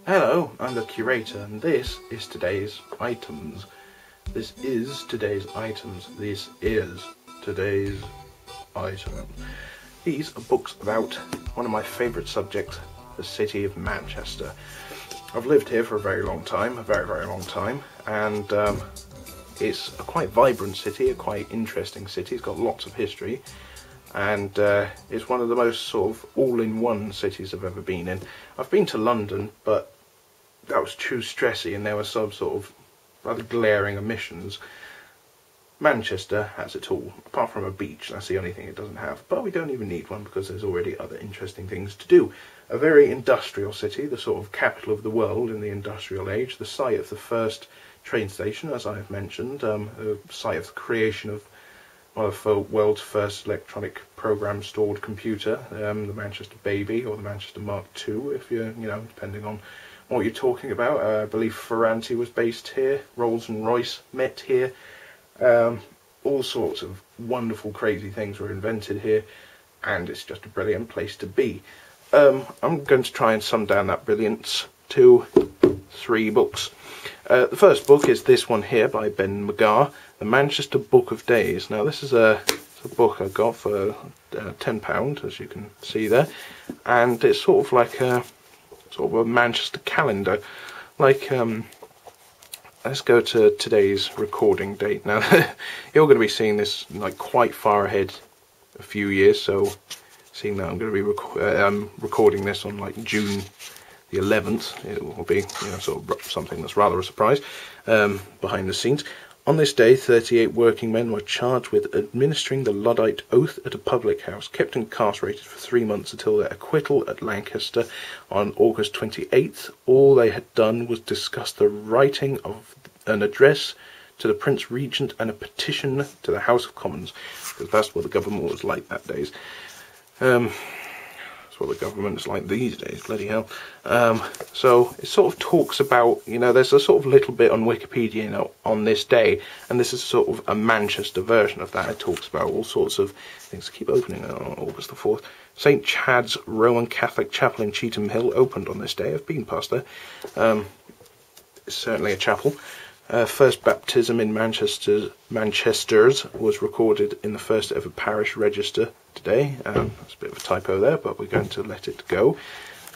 Hello, I'm the curator and this is today's items. This is today's items. This is today's items. These are books about one of my favourite subjects, the city of Manchester. I've lived here for a very long time, very long time, and it's a quite vibrant city, a quite interesting city. It's got lots of history, and it's one of the most sort of all-in-one cities I've ever been in. I've been to London, but that was too stressy and there were some sort of rather glaring omissions. Manchester has it all, apart from a beach. That's the only thing it doesn't have, but we don't even need one because there's already other interesting things to do. A very industrial city, the sort of capital of the world in the industrial age, the site of the first train station, as I have mentioned, the site of the creation of one of the world's first electronic program stored computer, the Manchester Baby, or the Manchester Mark II, if you're, depending on what you're talking about. I believe Ferranti was based here, Rolls and Royce met here, all sorts of wonderful crazy things were invented here, and it's just a brilliant place to be. I'm going to try and sum down that brilliance to 3 books. The first book is this one here by Ben McGarr, The Manchester Book of Days. Now this is a book I got for £10, as you can see there, and it's sort of like a Manchester calendar. Like, let's go to today's recording date. Now you're going to be seeing this like quite far ahead a few years, so seeing that I'm going to be recording this on like June the 11th, it will be sort of something that's rather a surprise behind the scenes. On this day, 38 working men were charged with administering the Luddite oath at a public house, kept incarcerated for 3 months until their acquittal at Lancaster on August 28th. All they had done was discuss the writing of an address to the Prince Regent and a petition to the House of Commons, because that's what the government was like that days. That's what the government is like these days, bloody hell. So it sort of talks about, there's a sort of little bit on Wikipedia, on this day, and this is sort of a Manchester version of that. It talks about all sorts of things. Keep opening on August the 4th. St. Chad's Roman Catholic Chapel in Cheetham Hill opened on this day. I've been past there. It's certainly a chapel. First baptism in Manchester's was recorded in the first ever parish register today. That's a bit of a typo there, but we're going to let it go.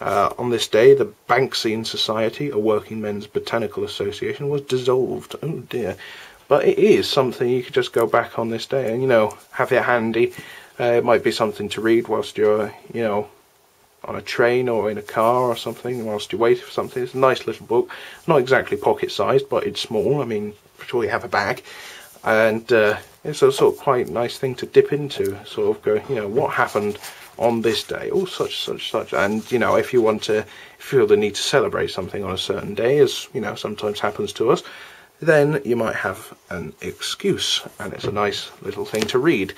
On this day, the Banksian Society, a working men's botanical association, was dissolved. Oh dear. But it is something you could just go back on this day and, have it handy. It might be something to read whilst you're, on a train or in a car or something, whilst you wait for something. It's a nice little book, not exactly pocket sized, but it's small. I mean, sure you have a bag, and it's a sort of quite nice thing to dip into, sort of go, what happened on this day, all such, and if you want to feel the need to celebrate something on a certain day, as sometimes happens to us, then you might have an excuse, and it's a nice little thing to read.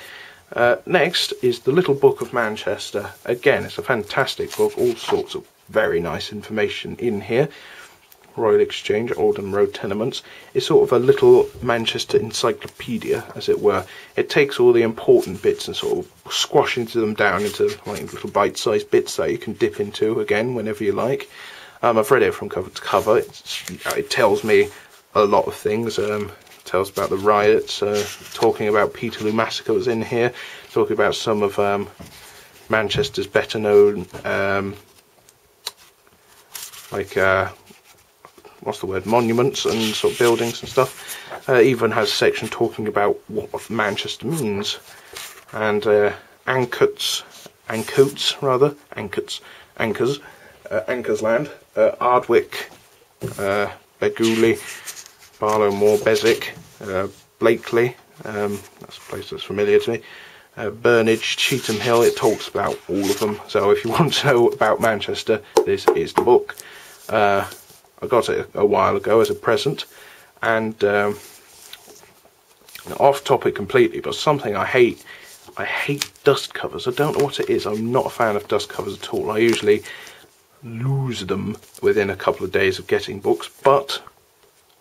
Next is The Little Book of Manchester. Again, it's a fantastic book, all sorts of very nice information in here. Royal Exchange, Oldham Road tenements. It's sort of a little Manchester encyclopedia, as it were. It takes all the important bits and sort of squashes them down into like little bite-sized bits that you can dip into again whenever you like. I've read it from cover to cover. It tells me a lot of things. Tells about the riots, talking about Peterloo Massacre was in here, talking about some of Manchester's better known, monuments and sort of buildings and stuff. Even has a section talking about what Manchester means, and anchors, Anchorsland, Ardwick, Begooley, Barlow Moor, Beswick, Blakely, that's a place that's familiar to me, Burnage, Cheetham Hill. It talks about all of them, so if you want to know about Manchester, this is the book. I got it a while ago as a present, and off topic completely, but something I hate dust covers. I don't know what it is. I'm not a fan of dust covers at all. I usually lose them within a couple of days of getting books, but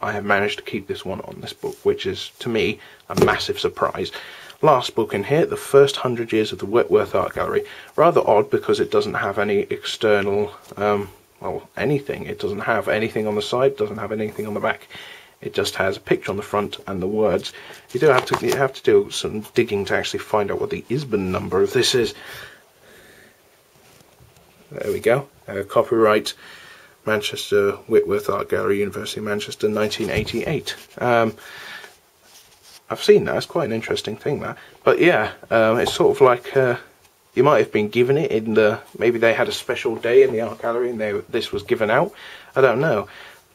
I have managed to keep this one on this book, which is, to me, a massive surprise. Last book in here, The First 100 Years of the Wentworth Art Gallery. Rather odd because it doesn't have any external well, anything. It doesn't have anything on the side, doesn't have anything on the back. It just has a picture on the front and the words. You have to do some digging to actually find out what the ISBN number of this is. There we go. Copyright Manchester Whitworth Art Gallery, University of Manchester, 1988. I've seen that. It's quite an interesting thing, that. But yeah, it's sort of like you might have been given it in maybe they had a special day in the art gallery and this was given out. I don't know,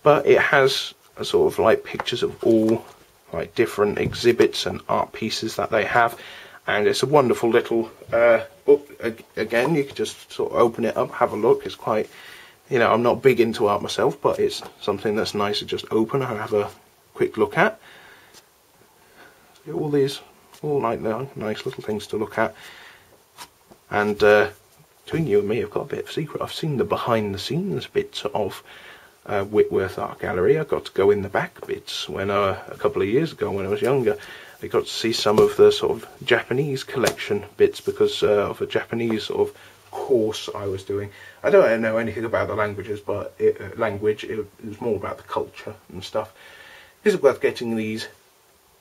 but it has a sort of like pictures of all like different exhibits and art pieces that they have, and it's a wonderful little book. Again, you could just sort of open it up, have a look. It's quite, you know, I'm not big into art myself, but it's something that's nice to just open and have a quick look at. All these, all like nice little things to look at. And between you and me, I've got a bit of a secret. I've seen the behind the scenes bits of Whitworth Art Gallery. I got to go in the back bits when a couple of years ago when I was younger. I got to see some of the sort of Japanese collection bits because of a Japanese sort of course I was doing. I don't know anything about the languages, but it was more about the culture and stuff. Is it worth getting these?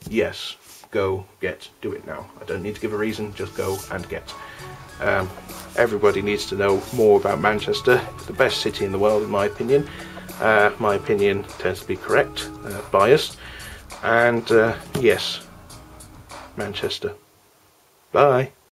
Yes. Go, get, do it now. I don't need to give a reason, just go and get. Everybody needs to know more about Manchester. It's the best city in the world in my opinion. My opinion tends to be correct, biased, and yes, Manchester. Bye.